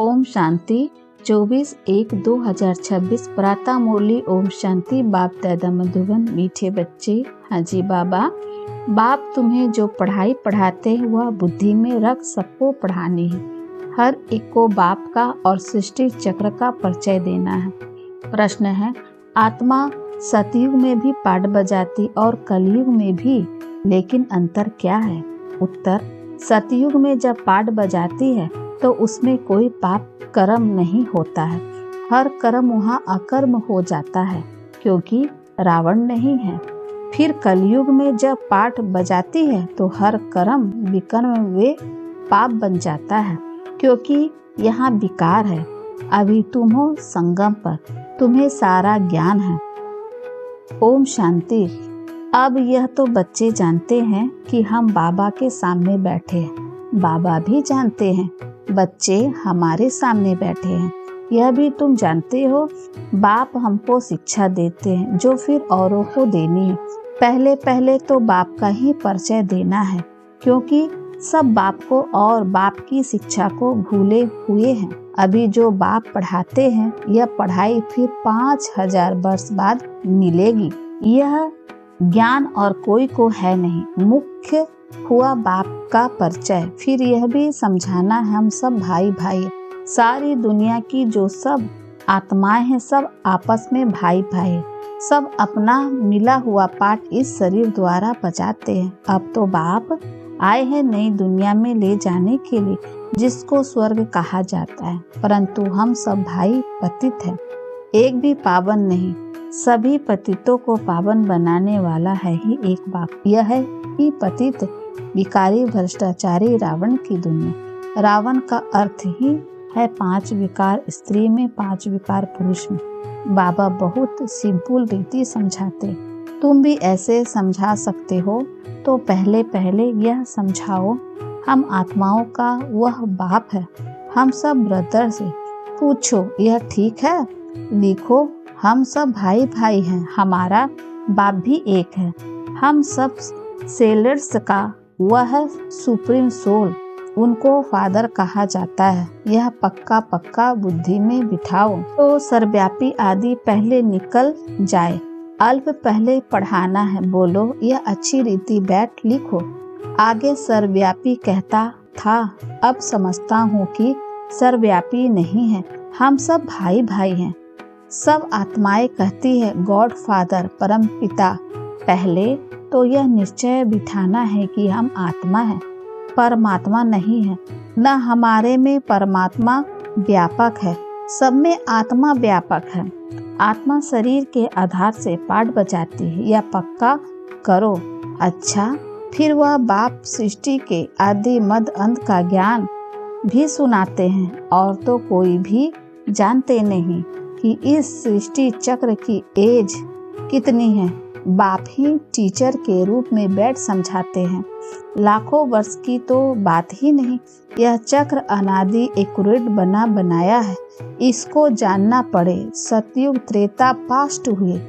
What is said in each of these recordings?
ओम शांति 24/1/2026 प्रातः मुरली। ओम शांति। बाप दादा मधुबन। मीठे बच्चे, हाँ जी बाबा, बाप तुम्हें जो पढ़ाई पढ़ाते हैं वह बुद्धि में रख सबको पढ़ानी है। हर एक को बाप का और सृष्टि चक्र का परिचय देना है। प्रश्न है, आत्मा सतयुग में भी पाठ बजाती और कलयुग में भी, लेकिन अंतर क्या है? उत्तर, सतयुग में जब पाठ बजाती है तो उसमें कोई पाप कर्म नहीं होता है। हर कर्म वहाँ अकर्म हो जाता है क्योंकि रावण नहीं है। फिर कलयुग में जब पाठ बजाती है तो हर कर्म विकर्म वे पाप बन जाता है क्योंकि यहाँ विकार है। अभी तुम हो संगम पर, तुम्हें सारा ज्ञान है। ओम शांति। अब यह तो बच्चे जानते हैं कि हम बाबा के सामने बैठे हैं। बाबा भी जानते हैं बच्चे हमारे सामने बैठे हैं। यह भी तुम जानते हो बाप हमको शिक्षा देते हैं जो फिर औरों को देनी है। पहले पहले तो बाप का ही परिचय देना है क्योंकि सब बाप को और बाप की शिक्षा को भूले हुए हैं। अभी जो बाप पढ़ाते हैं यह पढ़ाई फिर 5000 वर्ष बाद मिलेगी। यह ज्ञान और कोई को है नहीं। मुख्य हुआ बाप का परिचय। फिर यह भी समझाना हम सब भाई भाई, सारी दुनिया की जो सब आत्माएं हैं सब आपस में भाई भाई, सब अपना मिला हुआ पाठ इस शरीर द्वारा बजाते हैं। अब तो बाप आए हैं नई दुनिया में ले जाने के लिए जिसको स्वर्ग कहा जाता है, परंतु हम सब भाई पतित हैं, एक भी पावन नहीं। सभी पतितों को पावन बनाने वाला है ही एक बाप। यह है ही पतित विकारी भ्रष्टाचारी रावण की दुनिया। रावण का अर्थ ही है 5 विकार स्त्री में, 5 विकार पुरुष में। बाबा बहुत सिंपल रीति समझाते। तुम भी ऐसे समझा सकते हो तो पहले पहले यह समझाओ हम आत्माओं का वह बाप है। हम सब ब्रदर से पूछो यह ठीक है? लिखो हम सब भाई भाई हैं, हमारा बाप भी एक है। हम सब सेलर्स का वह सुप्रीम सोल, उनको फादर कहा जाता है। यह पक्का पक्का बुद्धि में बिठाओ तो सर्वव्यापी आदि पहले निकल जाए। अल्प पहले पढ़ाना है, बोलो यह अच्छी रीति बैठ लिखो। आगे सर्वव्यापी कहता था, अब समझता हूँ कि सर्वव्यापी नहीं है, हम सब भाई भाई हैं। सब आत्माएं कहती है गॉड फादर परम पिता। पहले तो यह निश्चय बिठाना है कि हम आत्मा है, परमात्मा नहीं है। न हमारे में परमात्मा व्यापक है, सब में आत्मा व्यापक है। आत्मा शरीर के आधार से पाठ बजाती है, यह पक्का करो। अच्छा, फिर वह बाप सृष्टि के आदि मध्य अंत का ज्ञान भी सुनाते हैं और तो कोई भी जानते नहीं कि इस सृष्टि चक्र की एज कितनी है। बाप ही टीचर के रूप में बैठ समझाते हैं। लाखों वर्ष की तो बात ही नहीं। यह चक्र अनादि एक्यूरेट बना बनाया है, इसको जानना पड़े। सतयुग त्रेता पास्ट हुए,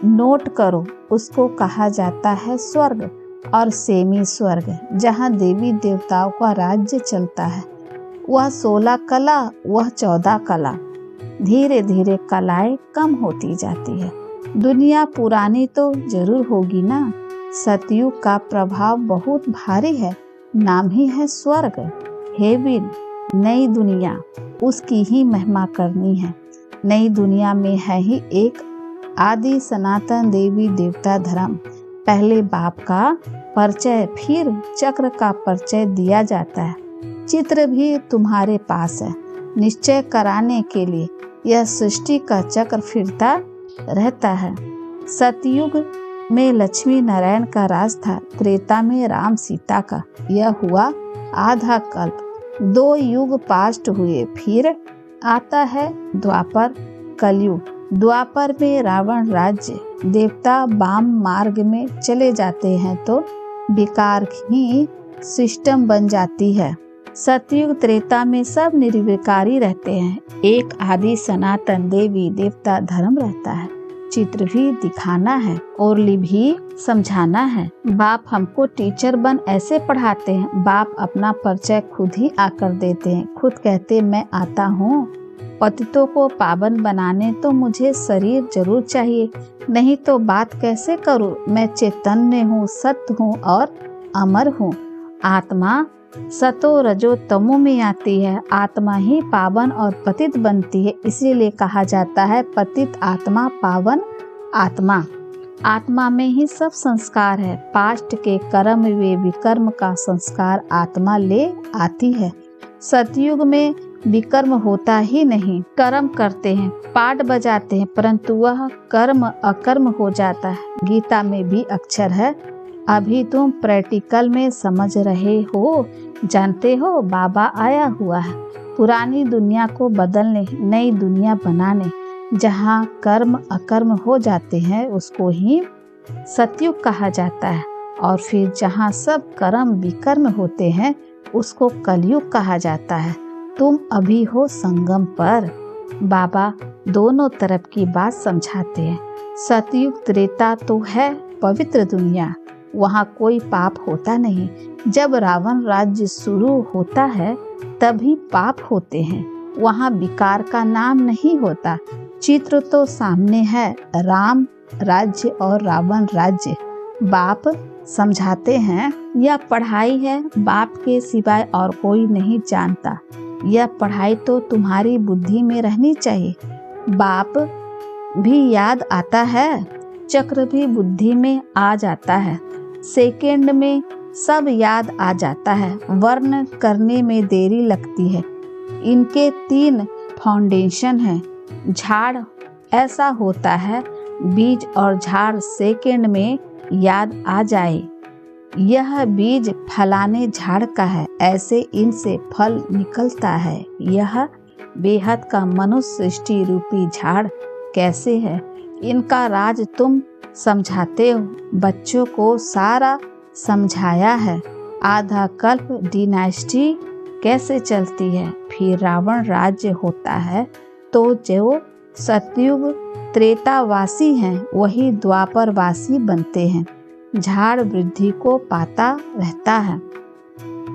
नोट करो, उसको कहा जाता है स्वर्ग और सेमी स्वर्ग, जहाँ देवी देवताओं का राज्य चलता है। वह 16 कला, वह 14 कला। धीरे धीरे कलाएं कम होती जाती है। दुनिया पुरानी तो जरूर होगी ना। सतयुग का प्रभाव बहुत भारी है, नाम ही है स्वर्ग, हेवन। नई दुनिया, उसकी ही महिमा करनी है। नई दुनिया में है ही एक आदि सनातन देवी देवता धर्म। पहले बाप का परिचय फिर चक्र का परिचय दिया जाता है। चित्र भी तुम्हारे पास है निश्चय कराने के लिए। यह सृष्टि का चक्र फिरता रहता है। सतयुग में लक्ष्मी नारायण का राज था, त्रेता में राम सीता का। यह हुआ आधा कल्प। 2 युग पास्ट हुए, फिर आता है द्वापर कलयुग। द्वापर में रावण राज्य, देवता वाम मार्ग में चले जाते हैं तो विकार ही सिस्टम बन जाती है। सतयुग त्रेता में सब निर्विकारी रहते हैं, एक आदि सनातन देवी देवता धर्म रहता है। चित्र भी दिखाना है, ओरली भी समझाना है। बाप हमको टीचर बन ऐसे पढ़ाते हैं। बाप अपना परिचय खुद ही आकर देते हैं, खुद कहते मैं आता हूँ। पतितों को पावन बनाने तो मुझे शरीर जरूर चाहिए, नहीं तो बात कैसे करूँ। मैं चैतन्य हूँ, सत्य हूँ और अमर हूँ। आत्मा सतो रजो तमो में आती है, आत्मा ही पावन और पतित बनती है। इसीलिए कहा जाता है पतित आत्मा पावन आत्मा। आत्मा में ही सब संस्कार है। पास्ट के कर्म वे विकर्म का संस्कार आत्मा ले आती है। सतयुग में विकर्म होता ही नहीं, कर्म करते हैं, पाठ बजाते हैं, परंतु वह कर्म अकर्म हो जाता है। गीता में भी अक्षर है, अभी तुम प्रैक्टिकल में समझ रहे हो। जानते हो बाबा आया हुआ है पुरानी दुनिया को बदलने, नई दुनिया बनाने। जहाँ कर्म अकर्म हो जाते हैं उसको ही सतयुग कहा जाता है, और फिर जहाँ सब कर्म विकर्म होते हैं उसको कलयुग कहा जाता है। तुम अभी हो संगम पर। बाबा दोनों तरफ की बात समझाते हैं। सतयुग त्रेता तो है पवित्र दुनिया, वहाँ कोई पाप होता नहीं। जब रावण राज्य शुरू होता है तभी पाप होते हैं, वहाँ विकार का नाम नहीं होता। चित्र तो सामने है, राम राज्य और रावण राज्य। बाप समझाते हैं यह पढ़ाई है, बाप के सिवाय और कोई नहीं जानता। यह पढ़ाई तो तुम्हारी बुद्धि में रहनी चाहिए। बाप भी याद आता है, चक्र भी बुद्धि में आ जाता है, सेकंड में सब याद आ जाता है। वर्ण करने में देरी लगती है। इनके 3 फाउंडेशन हैं। झाड़ ऐसा होता है, बीज और झाड़ सेकंड में याद आ जाए। यह बीज फलाने झाड़ का है, ऐसे इनसे फल निकलता है। यह बेहद का मनुष्य सृष्टि रूपी झाड़ कैसे है, इनका राज तुम समझाते हो। बच्चों को सारा समझाया है। आधा कल्प डिनाइस्टी कैसे चलती है, फिर रावण राज्य होता है। तो जो सतयुग त्रेतावासी हैं वही द्वापरवासी बनते हैं। झाड़ वृद्धि को पाता रहता है।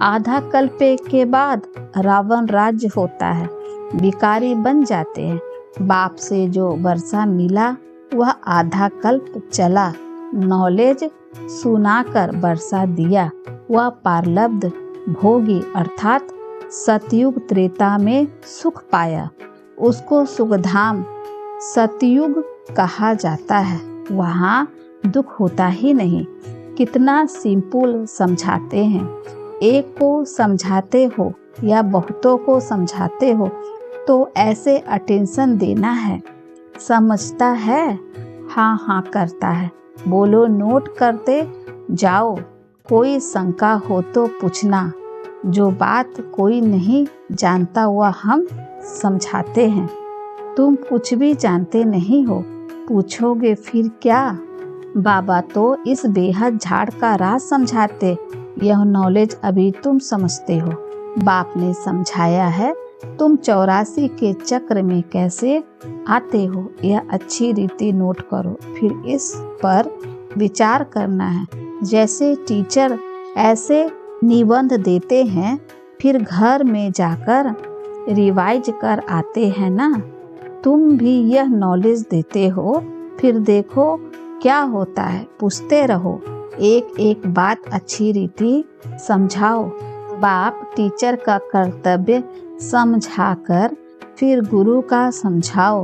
आधा कल्प के बाद रावण राज्य होता है, भिखारी बन जाते हैं। बाप से जो वर्षा मिला वह आधा कल्प चला। नॉलेज सुनाकर वर्षा दिया, वह पारलब्ध भोगी अर्थात सतयुग त्रेता में सुख पाया। उसको सुखधाम सतयुग कहा जाता है। वहाँ दुख होता ही नहीं। कितना सिंपल समझाते हैं। एक को समझाते हो या बहुतों को समझाते हो तो ऐसे अटेंशन देना है। समझता है, हाँ हाँ करता है, बोलो नोट करते जाओ। कोई शंका हो तो पूछना। जो बात कोई नहीं जानता वह हम समझाते हैं। तुम कुछ भी जानते नहीं हो, पूछोगे फिर क्या। बाबा तो इस बेहद झाड़ का राज समझाते। यह नॉलेज अभी तुम समझते हो। बाप ने समझाया है तुम 84 के चक्र में कैसे आते हो, यह अच्छी रीति नोट करो। फिर इस पर विचार करना है। जैसे टीचर ऐसे निबंध देते हैं, फिर घर में जाकर रिवाइज कर आते हैं ना। तुम भी यह नॉलेज देते हो, फिर देखो क्या होता है। पूछते रहो, एक एक बात अच्छी रीति समझाओ। बाप टीचर का कर्तव्य समझाकर फिर गुरु का समझाओ।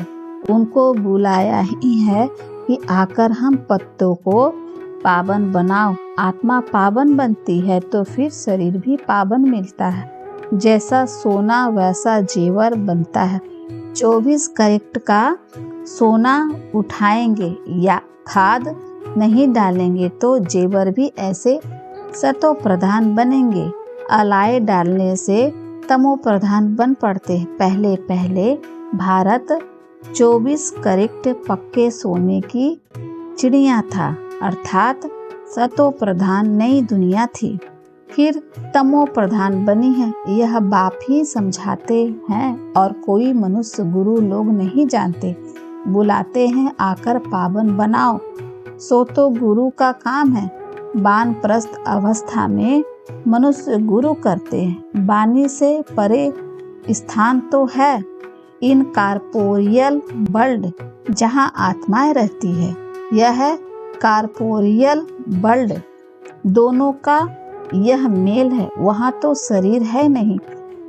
उनको बुलाया ही है कि आकर हम पत्तों को पावन बनाओ। आत्मा पावन बनती है तो फिर शरीर भी पावन मिलता है। जैसा सोना वैसा जेवर बनता है। 24 कैरेट का सोना उठाएंगे या खाद नहीं डालेंगे तो जेवर भी ऐसे सतो प्रधान बनेंगे। अलाय डालने से तमो प्रधान बन पड़ते। पहले पहले भारत 24 कैरेट पक्के सोने की चिड़िया था, अर्थात सतो प्रधान नई दुनिया थी। फिर तमो प्रधान बनी है। यह बाप ही समझाते हैं और कोई मनुष्य गुरु लोग नहीं जानते। बुलाते हैं आकर पावन बनाओ। सो तो गुरु का काम है। वानप्रस्थ अवस्था में मनुष्य गुरु करते हैं। वाणी से परे स्थान तो है इन कॉर्पोरियल वर्ल्ड जहाँ आत्माएं रहती है। यह है कॉर्पोरियल वर्ल्ड, दोनों का यह मेल है। वहाँ तो शरीर है नहीं,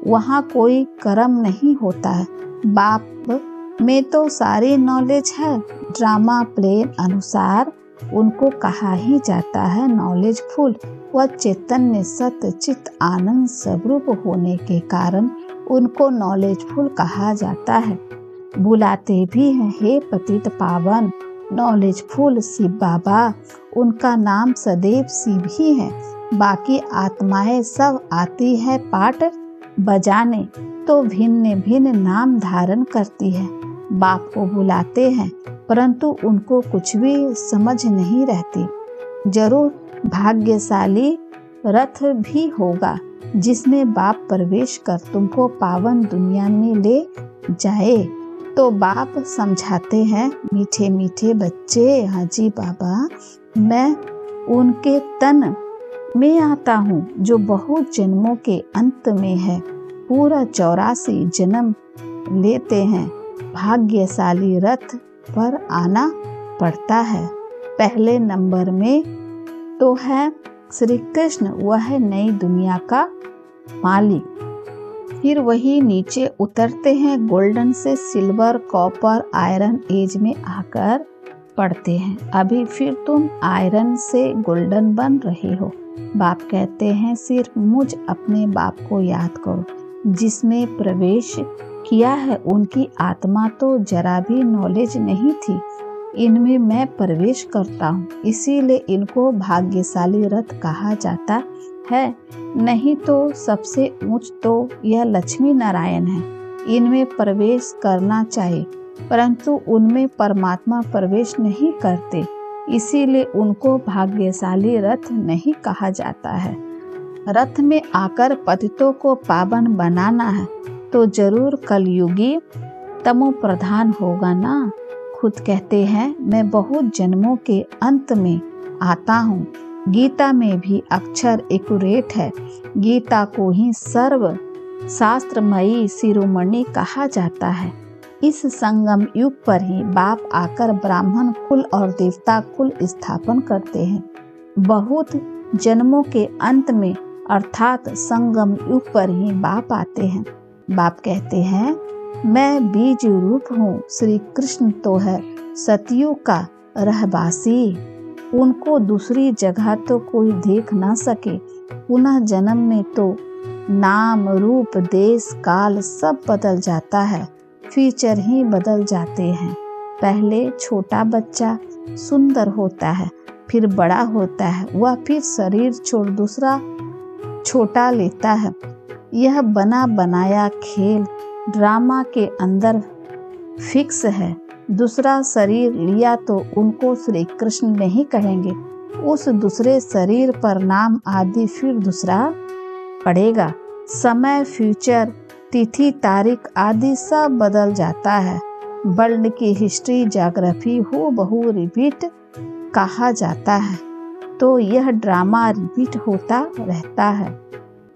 वहाँ कोई कर्म नहीं होता है। बाप में तो सारी नॉलेज है। ड्रामा प्ले अनुसार उनको कहा ही जाता है नॉलेजफुल। वह चैतन्य सत्य चित्त आनंद स्वरूप होने के कारण उनको नॉलेजफुल कहा जाता है। बुलाते भी हैं हे पतित पावन नॉलेजफुल शिव बाबा। उनका नाम सदैव शिव ही है। बाकी आत्माएं सब आती है पाठ बजाने तो भिन्न भिन्न नाम धारण करती है। बाप को बुलाते हैं परंतु उनको कुछ भी समझ नहीं रहती। जरूर भाग्यशाली रथ भी होगा जिसमें बाप प्रवेश कर तुमको पावन दुनिया में ले जाए। तो बाप समझाते हैं मीठे मीठे बच्चे, हाजी बाबा मैं उनके तन में आता हूँ जो बहुत जन्मों के अंत में है। पूरा 84 जन्म लेते हैं। भाग्यशाली रथ पर आना पड़ता है। पहले नंबर में तो है श्री कृष्ण, वह है नई दुनिया का मालिक। फिर वही नीचे उतरते हैं, गोल्डन से सिल्वर कॉपर आयरन एज में आकर पढ़ते हैं। अभी फिर तुम आयरन से गोल्डन बन रहे हो। बाप कहते हैं सिर्फ मुझ अपने बाप को याद करो जिसमें प्रवेश किया है। उनकी आत्मा तो जरा भी नॉलेज नहीं थी। इनमें मैं प्रवेश करता हूँ, इसीलिए इनको भाग्यशाली रथ कहा जाता है। नहीं तो सबसे ऊंच तो यह लक्ष्मी नारायण है। इनमें प्रवेश करना चाहिए परंतु उनमें परमात्मा प्रवेश नहीं करते, इसीलिए उनको भाग्यशाली रथ नहीं कहा जाता है। रथ में आकर पतितों को पावन बनाना है तो जरूर कलयुगी तमो प्रधान होगा ना। खुद कहते हैं मैं बहुत जन्मों के अंत में आता हूँ। गीता में भी अक्षर एक्यूरेट है। गीता को ही सर्व शास्त्रमयी शिरोमणि कहा जाता है। इस संगम युग पर ही बाप आकर ब्राह्मण कुल और देवता कुल स्थापन करते हैं। बहुत जन्मों के अंत में अर्थात संगम युग पर ही बाप आते हैं। बाप कहते हैं मैं बीज रूप हूँ। श्री कृष्ण तो है सतयुग का रहवासी। उनको दूसरी जगह तो कोई देख ना सके। पुनः जन्म में तो नाम रूप देश काल सब बदल जाता है। फीचर ही बदल जाते हैं। पहले छोटा बच्चा सुंदर होता है, फिर बड़ा होता है, वह फिर शरीर छोड़ दूसरा छोटा लेता है। यह बना बनाया खेल ड्रामा के अंदर फिक्स है। दूसरा शरीर लिया तो उनको श्री कृष्ण नहीं कहेंगे। उस दूसरे शरीर पर नाम आदि फिर दूसरा पड़ेगा। समय फ्यूचर तिथि तारीख आदि सब बदल जाता है। वर्ल्ड की हिस्ट्री ज्योग्राफी हो बहु रिपीट कहा जाता है तो यह ड्रामा रिपीट होता रहता है।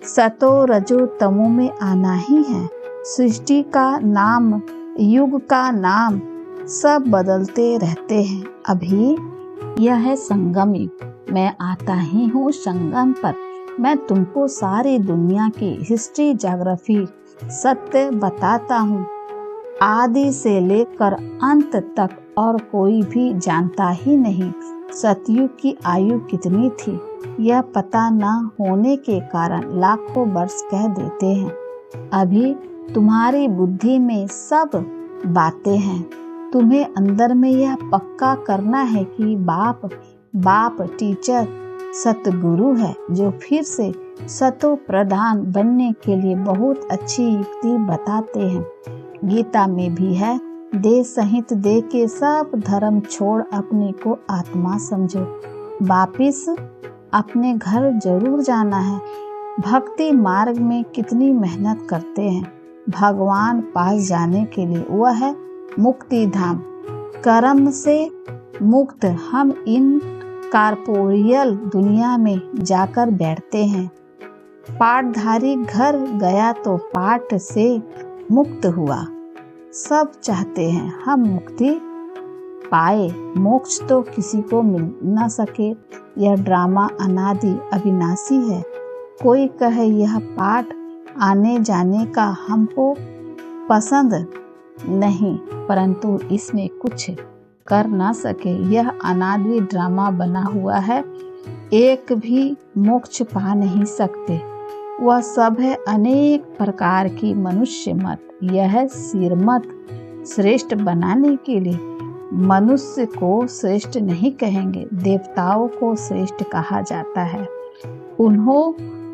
सतो रजो तमो में आना ही है। सृष्टि का नाम युग का नाम सब बदलते रहते हैं। अभी यह है संगम युग। मैं आता ही हूँ संगम पर। मैं तुमको सारी दुनिया की हिस्ट्री ज्योग्राफी सत्य बताता हूँ। आदि से लेकर अंत तक और कोई भी जानता ही नहीं। सतयुग की आयु कितनी थी यह पता न होने के कारण लाखों वर्ष कह देते हैं। अभी तुम्हारी बुद्धि में सब बातें हैं। तुम्हें अंदर में यह पक्का करना है कि बाप टीचर सतगुरु है जो फिर से सतो प्रधान बनने के लिए बहुत अच्छी युक्ति बताते हैं। गीता में भी है देह सहित देह के सब धर्म छोड़ अपने को आत्मा समझो। वापिस अपने घर जरूर जाना है। भक्ति मार्ग में कितनी मेहनत करते हैं भगवान पास जाने के लिए। वह है मुक्ति धाम। कर्म से मुक्त हम इन कॉर्पोरियल दुनिया में जाकर बैठते हैं। पाठधारी घर गया तो पाठ से मुक्त हुआ। सब चाहते हैं हम मुक्ति पाए, मोक्ष तो किसी को मिल न सके। यह ड्रामा अनादि अविनाशी है। कोई कहे यह पाठ आने जाने का हमको पसंद नहीं, परंतु इसमें कुछ कर ना सके। यह अनादि ड्रामा बना हुआ है। एक भी मोक्ष पा नहीं सकते। वह सब है अनेक प्रकार की मनुष्य मत। यह सिरमत श्रेष्ठ बनाने के लिए मनुष्य को श्रेष्ठ नहीं कहेंगे, देवताओं को श्रेष्ठ कहा जाता है। उन्हों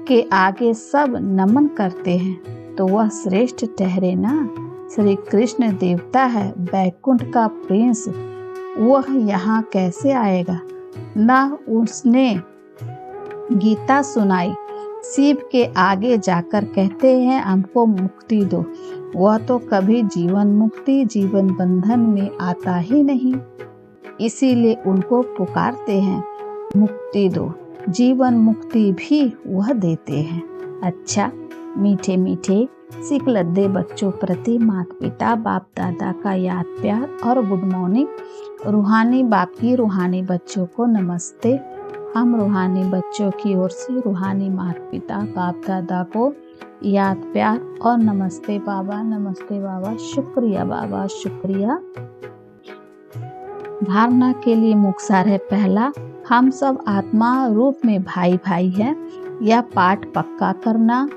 के आगे सब नमन करते हैं तो वह श्रेष्ठ ठहरे ना। श्री कृष्ण देवता है, बैकुंठ का प्रिंस, वह यहाँ कैसे आएगा? ना उसने गीता सुनाई, शिव के आगे जाकर कहते हैं हमको मुक्ति दो। वह तो कभी जीवन मुक्ति जीवन बंधन में आता ही नहीं, इसीलिए उनको पुकारते हैं मुक्ति दो। जीवन मुक्ति भी वह देते हैं। अच्छा, मीठे मीठे सीख लद्दे बच्चों प्रति माता पिता बाप दादा का याद प्यार और गुड मॉर्निंग। रूहानी बाप की रूहानी बच्चों को नमस्ते। हम रूहानी बच्चों की ओर से रूहानी माता पिता बाप दादा को याद प्यार और नमस्ते बाबा, शुक्रिया बाबा, शुक्रिया। धारणा के लिए मुक्तसार है पहला, हम सब आत्मा रूप में भाई भाई हैं। यह पाठ पक्का करना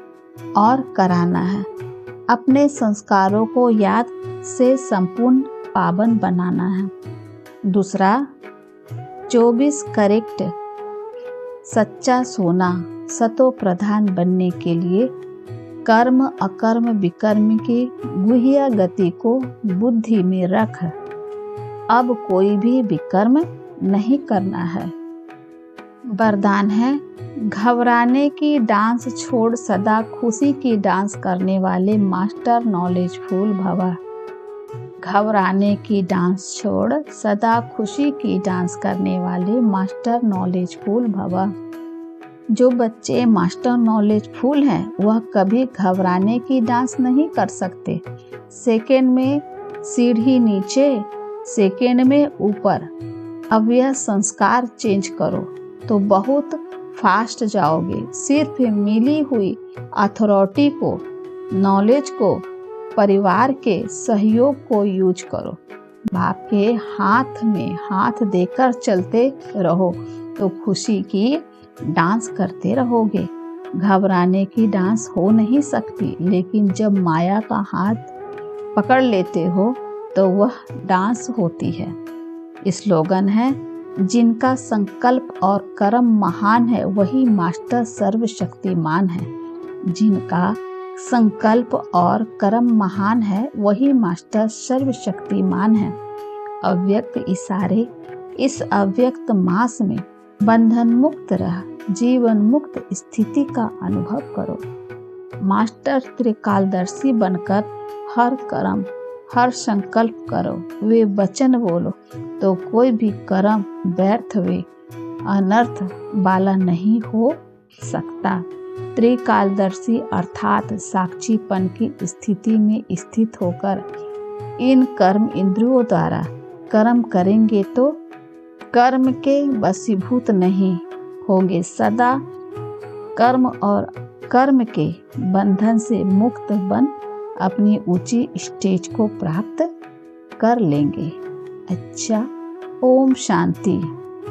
और कराना है। अपने संस्कारों को याद से संपूर्ण पावन बनाना है। दूसरा, 24 करेक्ट सच्चा सोना सतो प्रधान बनने के लिए कर्म अकर्म विकर्म की गुह्य गति को बुद्धि में रख अब कोई भी विकर्म नहीं करना है। वरदान है, घबराने की डांस छोड़ सदा खुशी की डांस करने वाले मास्टर नॉलेजफुल भव। घबराने की डांस छोड़ सदा खुशी की डांस करने वाले मास्टर नॉलेजफुल भव। जो बच्चे मास्टर नॉलेजफुल हैं वह कभी घबराने की डांस नहीं कर सकते। सेकेंड में सीढ़ी नीचे, सेकेंड में ऊपर। अब यह संस्कार चेंज करो तो बहुत फास्ट जाओगे। सिर्फ मिली हुई अथॉरिटी को, नॉलेज को, परिवार के सहयोग को यूज करो। बाप के हाथ में हाथ देकर चलते रहो तो खुशी की डांस करते रहोगे। घबराने की डांस हो नहीं सकती, लेकिन जब माया का हाथ पकड़ लेते हो तो वह डांस होती है। स्लोगन है, जिनका संकल्प और कर्म महान है वही मास्टर सर्वशक्तिमान है। जिनका संकल्प और कर्म महान है वही मास्टर सर्वशक्तिमान है। अव्यक्त इशारे, इस अव्यक्त मास में बंधन मुक्त रह जीवन मुक्त स्थिति का अनुभव करो। मास्टर त्रिकालदर्शी बनकर हर कर्म हर संकल्प करो। वे वचन बोलो तो कोई भी कर्म व्यर्थ वे अनर्थ वाला नहीं हो सकता। त्रिकालदर्शी अर्थात साक्षीपन की स्थिति में स्थित होकर इन कर्म इंद्रियों द्वारा कर्म करेंगे तो कर्म के वशीभूत नहीं होंगे। सदा कर्म और कर्म के बंधन से मुक्त बन अपनी ऊंची स्टेज को प्राप्त कर लेंगे। अच्छा, ओम शांति।